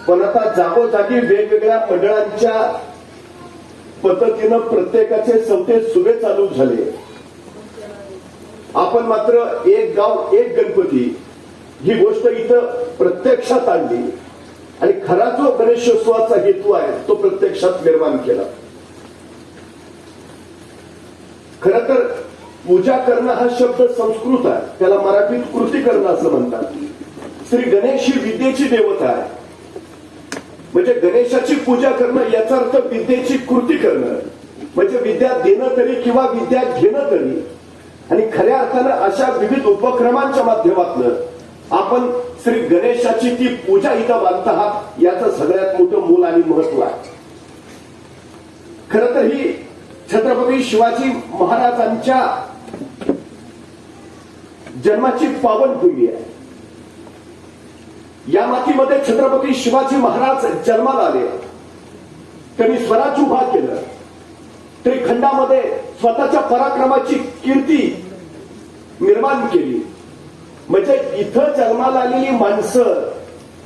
पण आता जागोजागी वेगवेगळ्या मंडळांच्या पद्धतीनं प्रत्येकाचे चौथे सुभे चालू झाले. आपण मात्र एक गाव एक गणपती ही गोष्ट इथं प्रत्यक्षात आणली आणि खरा जो गणेशोत्सवाचा हेतू आहे तो प्रत्यक्षात निर्माण केला. खर तर पूजा करणं हा शब्द संस्कृत आहे, त्याला मराठीत कृती करणं असं म्हणतात. श्री गणेश ही विद्येची देवता आहे, म्हणजे गणेशाची पूजा करणं याचा अर्थ विद्येची कृती करणं, म्हणजे विद्या देणं तरी किंवा विद्या घेणं तरी. आणि खऱ्या अर्थानं अशा विविध उपक्रमांच्या माध्यमातून आपण श्री गणेशाची ती पूजा इथं बांधत आहात, याचं सगळ्यात मोठं मूल आणि महत्व आहे. खरं तर ही छत्रपती शिवाजी महाराजांच्या जन्माची पावनभूमी आहे. या मातीमध्ये छत्रपती शिवाजी महाराज जन्माला आले. त्यांनी स्वराज्य उभा केलं. त्रिखंडामध्ये स्वतःच्या पराक्रमाची कीर्ती निर्माण केली. म्हणजे इथं जन्माला आलेली माणसं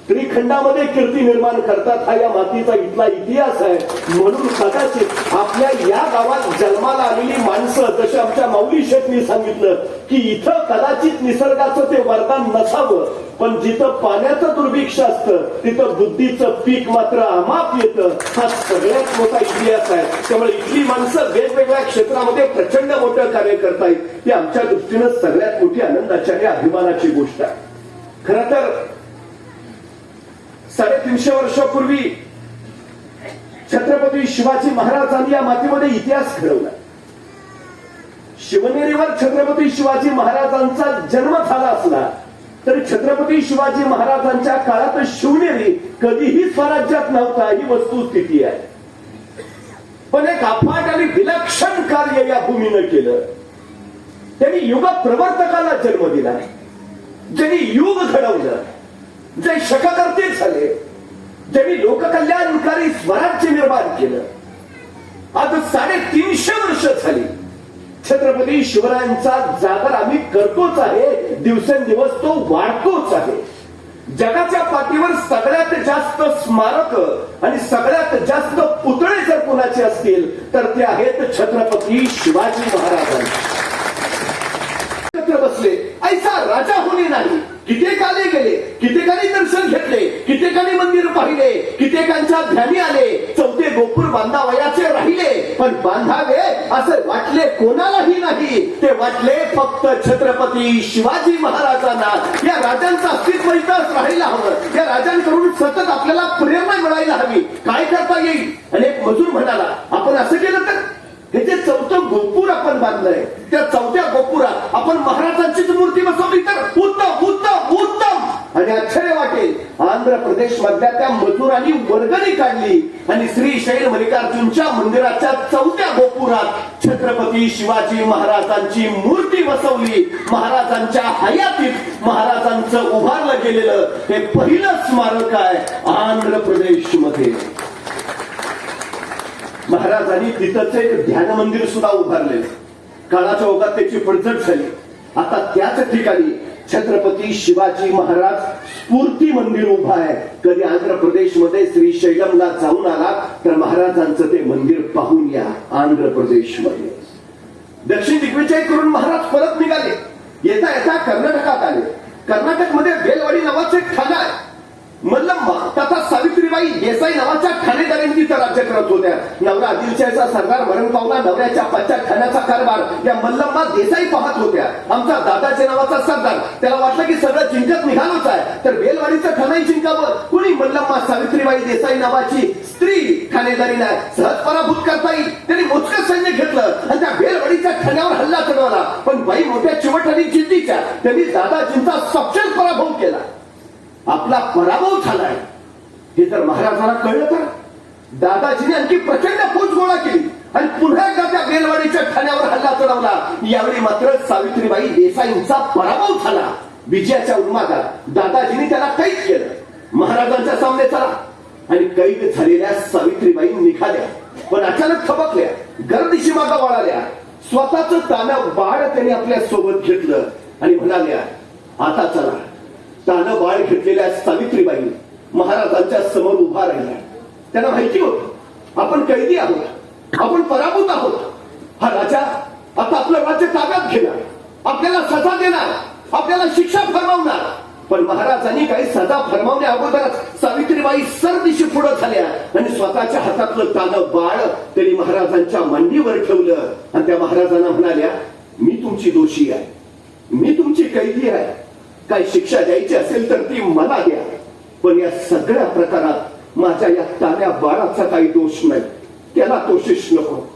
त्रिखंडामध्ये कीर्ती निर्माण करतात, हा या मातीचा इथला इतिहास आहे. म्हणून कदाचित आपल्या या गावात जन्माला आलेली माणसं, जसे आमच्या माऊली शेठनी सांगितलं की इथं कदाचित निसर्गाचं ते वरदान नसावं, पण जिथं पाण्याचं दुर्भिक्ष असतं तिथं बुद्धीचं पीक मात्र अमाप येतं. हा सगळ्यात मोठा इतिहास आहे. त्यामुळे इथली माणसं वेगवेगळ्या क्षेत्रामध्ये प्रचंड मोठं कार्य करतायत, ती आमच्या दृष्टीनं सगळ्यात मोठी आनंदाची आणि अभिमानाची गोष्ट आहे. खरं तर 350 वर्षापूर्वी छत्रपती शिवाजी महाराजांनी या मातीमध्ये इतिहास घडवला. शिवनेरीवर छत्रपती शिवाजी महाराजांचा जन्म झाला असला तरी छत्रपती शिवाजी महाराजांच्या काळात शिवनेरी कधीही स्वराज्यात नव्हता, ही वस्तुस्थिती आहे. पण एक अफाट आणि विलक्षण कार्य या भूमीनं केलं. त्यांनी युग प्रवर्तकाला जन्म दिला, ज्यांनी युग घडवलं, जे शककर्ते झाले, ज्यांनी लोककल्याणकारी स्वराज्य निर्माण केलं. आज 350 वर्ष झाली छत्रपती शिवरायांचा जागर आम्ही करतोच आहे, दिवसेंदिवस तो वाढतोच आहे. जगाच्या पाठीवर सगळ्यात जास्त स्मारक आणि सगळ्यात जास्त पुतळे जर कोणाचे असतील तर ते आहेत छत्रपती शिवाजी महाराजांचे. बसले ऐसा राजा होणे नाही. कित्येकाने गेले, कित्येकाने दर्शन घेतले, कित्येकाने मंदिर पाहिले, कित्येकांच्या ध्यानी आले, चौथे गोपूर बांधावयाचे राहिले, पण बांधावे असं वाटले कोणालाही नाही. ते वाटले फक्त छत्रपती शिवाजी महाराजांना. या राजांचं अस्तित्व इथंच राहायला हवं, या राजांकडून सतत आपल्याला प्रेरणा मिळायला हवी. काय करता येईल? अनेक मजूर म्हणाला आपण असं केलं तर हे जे चौथं गोपूर आपण बांधलंय, त्या चौथ्या गोपुरात आपण महाराजांचीच मूर्ती बसवली तर उत्तम उत्तम उत्तम. आणि आश्चर्य वाटेल, आंध्र प्रदेश मधल्या त्या मजुरांनी वर्गणी काढली आणि श्रीशैल मल्लिकार्जुनच्या मंदिराच्या चौथ्या गोपुरात छत्रपती शिवाजी महाराजांची मूर्ती बसवली. महाराजांच्या हयातीत महाराजांचं उभारलं गेलेलं हे पहिलं स्मारक आहे आंध्र प्रदेश मध्ये. महाराजांनी तिथंच एक ध्यान मंदिर सुद्धा उभारले. काळाच्या ओघात त्याची पडझड झाली. आता त्याच ठिकाणी छत्रपती शिवाजी महाराज स्फूर्ती मंदिर उभा आहे. कधी आंध्र प्रदेशमध्ये श्रीशैलमला जाऊन आला तर महाराजांचं ते मंदिर पाहून या. आंध्र प्रदेशमध्ये दक्षिण दिग्विजय करून महाराज परत निघाले. येता येता कर्नाटकात आले. कर्नाटकमध्ये बेलवाडी नावाचे एक ठाणा आहे. मल्लम्मा तथा सावित्रीबाई देसाई नावाच्या ठाणेदारांनी तिथं राज्य करत होत्या. नवरा आदिलशाहीचा सरदार मरण पावला. नवऱ्याच्या पश्चात ठाण्याचा कारभार या मल्लम्मा देसाई पाहत होत्या. आमचा दादाजी नावाचा सरदार, त्याला वाटलं की सगळं जिंकत निघालोच आहे तर बेलवाडीचं ठाणंही जिंकावं. कुणी मल्लम्मा सावित्रीबाई देसाई नावाची स्त्री ठाणेदारी नाही सहज पराभूत करता येईल. त्यांनी मोजकं सैन्य घेतलं आणि त्या बेलवाडीच्या ठाण्यावर हल्ला चढवला. पण बाई मोठ्या चिवट आणि जिद्दीच्या, त्यांनी दादाजींचा सपशेल पराभव केला. आपला पराभव झालाय हे जर महाराजांना कळलं तर दादाजीने आणखी प्रचंड फौज गोळा केली आणि पुन्हा एकदा त्या बेलवाडीच्या ठाण्यावर हल्ला चढवला. यावेळी मात्र सावित्रीबाई देसाईंचा पराभव झाला. विजयाच्या उन्मादात दादाजीने त्याला कैद केलं. महाराजांच्या सामने चला आणि कैद झालेल्या सावित्रीबाई निघाल्या, पण अचानक थबकल्या, गर्दीशी मागा वळाल्या. स्वतःच तानं बाळ त्यांनी आपल्या सोबत घेतलं आणि म्हणाल्या आता चला. तानं बाळ घेतलेल्या सावित्रीबाई महाराजांच्या समोर उभा राहिला. त्यांना माहिती होतं आपण कैदी आहोत, आपण पराभूत आहोत. हा राजा आता आपलं राज्य ताब्यात घेणार, आपल्याला सजा देणार, आपल्याला शिक्षा फरमावणार. पण महाराजांनी काही सजा फरमावण्या अगोदरच सावित्रीबाई सरदिशी पुढे झाल्या आणि स्वतःच्या हातातलं तानं बाळ त्यांनी महाराजांच्या मांडीवर ठेवलं आणि त्या महाराजांना म्हणाल्या, मी तुमची दोषी आहे, मी तुमची कैदी आहे. काय शिक्षा द्यायची असेल तर ती मला द्या, पण या सगळ्या प्रकारात माझ्या या तान्या बाळाचा काही दोष नाही, त्याला दोषिश नको.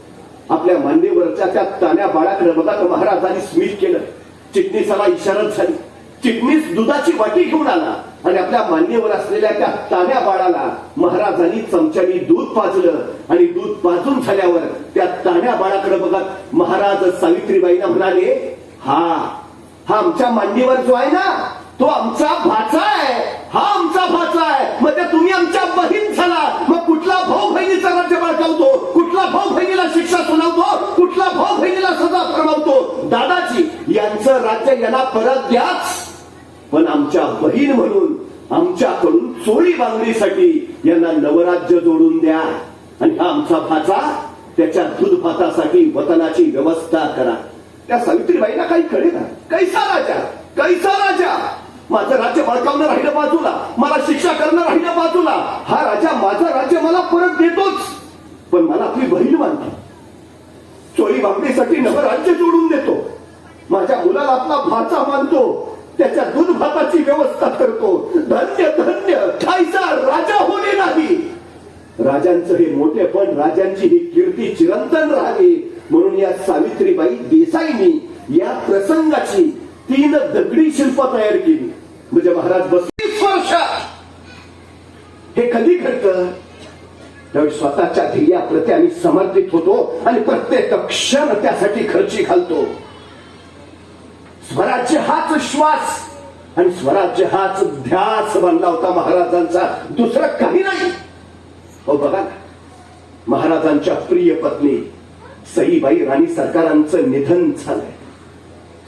आपल्या मांडीवरच्या त्या तान्या बाळाकडे बघा तर महाराजांनी स्मित केलं. चिटणीसाला इशारत झाली. चिटणीस दुधाची वाटी घेऊन आला आणि आपल्या मांडीवर असलेल्या त्या तान्या बाळाला महाराजांनी चमच्यानी दूध पाजलं आणि दूध पाजून झाल्यावर त्या तान्या बाळाकडे बघत महाराज सावित्रीबाईंना म्हणाले, हा आमच्या मांडीवर जो आहे ना तो आमचा भाचा आहे, हा आमचा भाचा आहे. म्हणजे तुम्ही आमच्या बहीण झाला. मग कुठला भाऊ बहिणीचा राज्य बळकावतो, कुठला भाऊ बहिणीला शिक्षा सुनावतो, कुठला भाऊ बहिणीला सजा फरमावतो. दादाजी यांचं राज्य यांना परत द्याच, पण आमच्या बहीण म्हणून आमच्याकडून चोळी बांगडीसाठी यांना नवराज्य जोडून द्या आणि हा आमचा भाचा त्याच्या दूध भातासाठी वतनाची व्यवस्था करा. त्या सावित्रीबाईंना काही कळेना. कैसा राजा, कैसा राजा. माझं राज्य बळकावणं राहिलं बाजूला, मला शिक्षा करणं राहिलं बाजूला. हा राजा माझं राज्य मला परत देतोच, पण मला आपली बहीण मानतो, चोळी बांगडीसाठी नवराज्य जोडून देतो. माझ्या मुलाला आपला भाचा मानतो, त्याच्या दूध भाताची व्यवस्था करतो. धन्य धन्य खायचा राजा होणे नाही. राजांचं हे मोठेपण, राजांची ही कीर्ती चिरंतन राहावी म्हणून या सावित्रीबाई देसाईंनी या प्रसंगाची 3 दगडी शिल्प तयार केली. म्हणजे महाराज 32 वर्षात हे कधी घडतं, त्यावेळी स्वतःच्या ध्येयाप्रती आम्ही समर्पित होतो आणि प्रत्येक क्षण त्यासाठी खर्ची घालतो. स्वराज्य हाच श्वास आणि स्वराज्य हाच ध्यास बनला होता महाराजांचा, दुसरं काही नाही. हो बघा, महाराजांच्या प्रिय पत्नी सईबाई राणी सरकारांचं निधन झालंय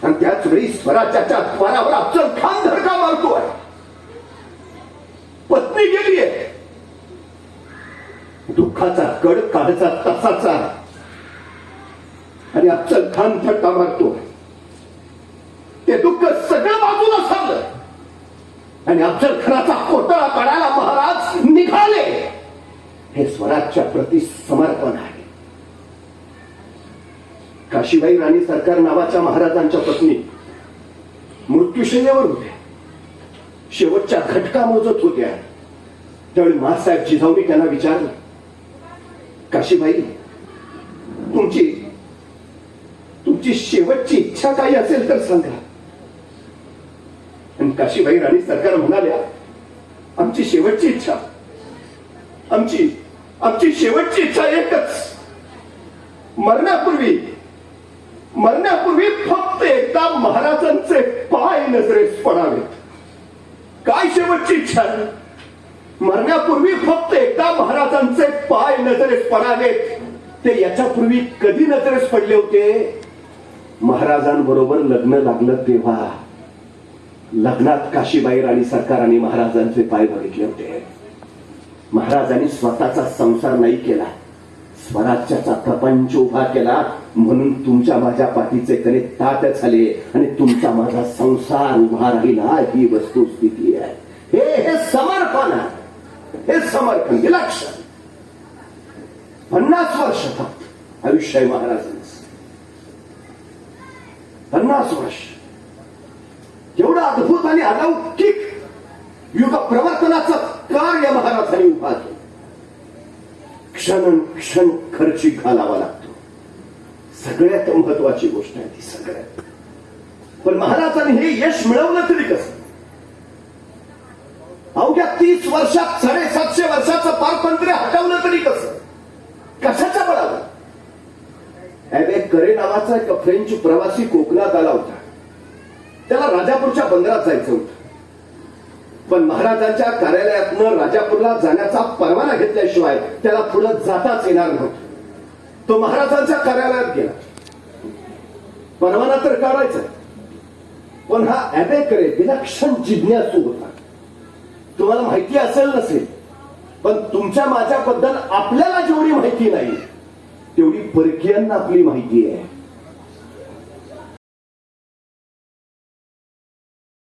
आणि त्याच वेळी स्वराज्याच्या द्वारावर अफजल खान धडका मारतोय. पत्नी गेलीये, दुःखाचा कड काढचा तसाचा आणि अफजल खान धडका मारतोय. ते दुःख सगळं बाजूला सारलं आणि अफजल खानाचा कोटळा काढायला महाराज निघाले. हे स्वराज्या प्रति समर्पण आहे. काशीबाई राणी सरकार नावाच्या महाराजांच्या पत्नी मृत्यूशय्यावर होत्या, शेवटच्या घटका मोजत होत्या. त्यावेळी महासाहेब जिजाऊनी त्यांना विचारलं, काशीबाई तुमची शेवटची इच्छा काही असेल तर सांगा. आणि काशीबाई राणी सरकार म्हणाल्या, आमची शेवटची इच्छा, आमची शेवटची इच्छा एकच, मरण्यापूर्वी फक्त एकदा महाराजांचे पाय नजरेस पडावेत. काय शेवटची इच्छा? मरण्यापूर्वी फक्त एकदा महाराजांचे पाय नजरेस पडावेत. ते याच्यापूर्वी कधी नजरेस पडले होते? महाराजांबरोबर लग्न लागलं तेव्हा. लग्नात काशीबाई राणी सरकारांनी महाराजांचे पाय बघितले होते. महाराजांनी स्वतःचा संसार नाही केला, स्वराज्याचा प्रपंच उभा केला. म्हणून तुमच्या माझ्या पाठीचे कणे ताट झाले आणि तुमचा माझा संसार उभा राहिला. ही वस्तुस्थिती आहे. हे समर्पण आहे, हे समर्पण विलक्षण. 50 वर्ष फक्त आयुष्य आहे महाराजांचं. 50 वर्ष एवढं अद्भुत आणि अलौकिक युग प्रवर्तनाचं कार्य महाराजांनी उभा केलं. क्षण क्षण खर्ची घालावा लागतो. सगळ्यात महत्वाची गोष्ट आहे ती सगळ्यात. पण महाराजांनी हे यश मिळवलं तरी कसं? अवघ्या 30 वर्षात 750 वर्षाचं पारतंत्र्य हटवलं तरी कसं? कशाच्या बळावर? ॲबे करे नावाचा एक फ्रेंच प्रवासी कोकणात आला होता. त्याला राजापूरच्या बंदरात जायचं होतं, पण महाराजांच्या कार्यालयातनं राजापूरला जाण्याचा परवाना घेतल्याशिवाय त्याला पुढे जाताच येणार नव्हतं. तो महाराजांच्या कार्यालयात गेला. परवाना तर काढायचा, पण हा ॲबे करे विलक्षण जिज्ञासू होता. तुम्हाला माहिती असेल नसेल, पण तुमच्या माझ्याबद्दल आपल्याला जेवढी माहिती नाही तेवढी परकीयांना आपली माहिती आहे.